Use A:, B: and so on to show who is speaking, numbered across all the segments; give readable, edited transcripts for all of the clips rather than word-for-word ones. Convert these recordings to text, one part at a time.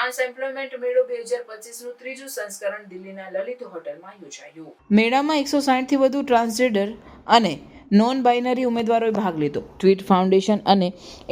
A: માસ employment મેળો 2025નું ત્રીજું સંસ્કરણ દિલ્હીના લલિત હોટલમાં યોજાયું. મેળામાં 160 થી વધુ ટ્રાન્સજેન્ડર અને નોન બાઇનરી ઉમેદવારોએ ભાગ લીધો. ટ્વીટ ફાઉન્ડેશન અને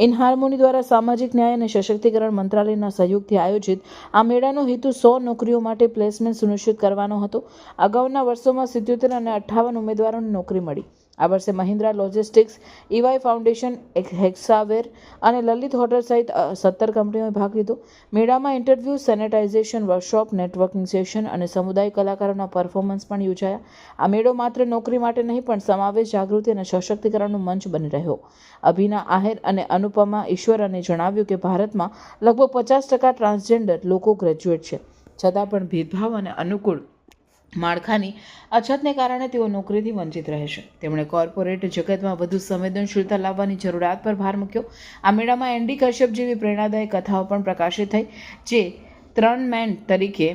A: ઇનહાર્મોની દ્વારા સામાજિક ન્યાય અને સશક્તિકરણ મંત્રાલયના સહયોગથી આયોજિત આ મેળાનો હેતુ 100 નોકરીઓ માટે પ્લેસમેન્ટ સુનિશ્ચિત કરવાનો હતો. અગાઉના વર્ષોમાં 77 અને 58 ઉમેદવારોને નોકરી મળી. આ વર્ષે મહિન્દ્રા લોજિસ્ટિક્સ, EY ફાઉન્ડેશન, હેક્સાવેર અને લલિત હોટલ સહિત 17 કંપનીઓએ ભાગ લીધો. મેળામાં interview, sanitisation workshop, networking session અને સમુદાય કલાકારોના પરફોર્મન્સ પણ યોજાયા. આ મેળો માત્ર નોકરી માટે નહીં પણ સમાવેશ, જાગૃતિ અને સશક્તિકરણનું મંચ બની રહ્યો. અભિના આહિર અને અનુપમા ઈશ્વરને જણાવ્યું કે ભારતમાં લગભગ 50% ટ્રાન્સજેન્ડર લોકો ગ્રેજ્યુએટ છે, છતાં પણ ભેદભાવ અને અનુકૂળ માળખાની અછતને કારણે તેઓ નોકરીથી વંચિત રહે છે. તેમણે કોર્પોરેટ જગતમાં વધુ સંવેદનશીલતા લાવવાની જરૂરિયાત પર ભાર મૂક્યો. આ મેળામાં એન્ડી કશ્યપ જેવી પ્રેરણાદાયક કથાઓ પણ પ્રકાશિત થઈ, જે 3 મેન તરીકે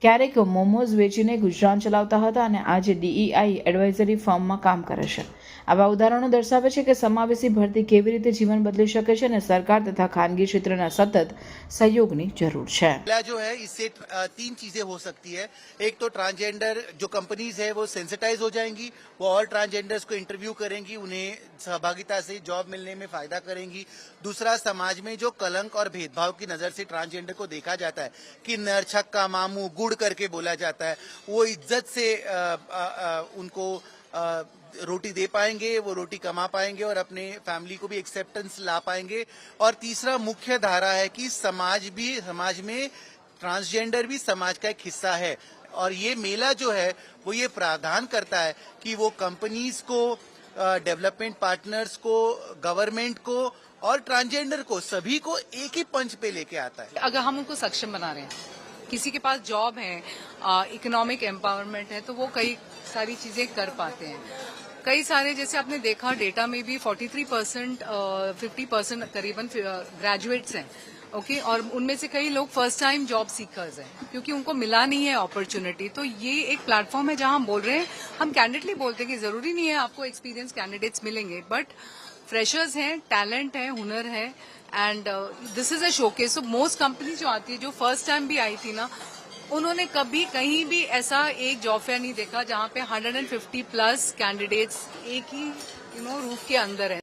A: ક્યારેક મોમોઝ વેચીને ગુજરાન ચલાવતા હતા અને આજે DEI એડવાઇઝરી ફર્મમાં કામ કરે છે. આવા ઉદાહરણો દર્શાવે છે કે સમાવેશી ભરતી કેવી રીતે જીવન બદલી શકે છે અને સરકાર તથા ખાનગી क्षेत्रના સતત सहयोगની જરૂર છે.
B: जो है इससे 3 चीजें हो सकती है. एक तो ट्रांसजेंडर जो कंपनीज है वो सेंसिटाइज हो जाएंगी, वो और ट्रांसजेंडर्स को इंटरव्यू करेंगी, उन्हें सहभागिता से जॉब मिलने में फायदा करेंगी. दूसरा, समाज में जो कलंक और भेदभाव की नजर से ट्रांसजेंडर को देखा जाता है कि नर छक्का मामू गुड़ करके बोला जाता है, वो इज्जत से उनको रोटी दे पाएंगे, वो रोटी कमा पाएंगे और अपने फैमिली को भी एक्सेप्टेंस ला पाएंगे. और तीसरा मुख्य धारा है कि समाज में ट्रांसजेंडर भी समाज का एक हिस्सा है. और ये मेला जो है वो ये प्रावधान करता है कि वो कंपनीज को, डेवलपमेंट पार्टनर्स को, गवर्नमेंट को और ट्रांसजेंडर को सभी को एक ही पंच पे लेके आता है.
C: अगर हम उनको सक्षम बना रहे हैं, किसी के पास जॉब है, इकोनॉमिक एम्पावरमेंट है, तो वो कई सारी चीजें कर पाते हैं. कई सारे, जैसे आपने देखा डेटा में भी 43%, 50% करीबन ग्रेजुएट्स हैं. ओके, और उनमें से कई लोग फर्स्ट टाइम जॉब सीकर्स हैं क्योंकि उनको मिला नहीं है अपॉर्चुनिटी. तो ये एक प्लेटफॉर्म है जहां हम बोल रहे हैं, हम कैंडिडेटली बोलते हैं कि जरूरी नहीं है आपको एक्सपीरियंस कैंडिडेट्स मिलेंगे, बट फ्रेशर्स हैं, टैलेंट है, हुनर है, and this is a showcase. So most company जो आती है, जो फर्स्ट टाइम भी आई थी ना, उन्होंने कभी कहीं भी ऐसा एक जॉब फेयर नहीं देखा जहां पे 150 प्लस कैंडिडेट्स एक ही रूफ के अंदर है.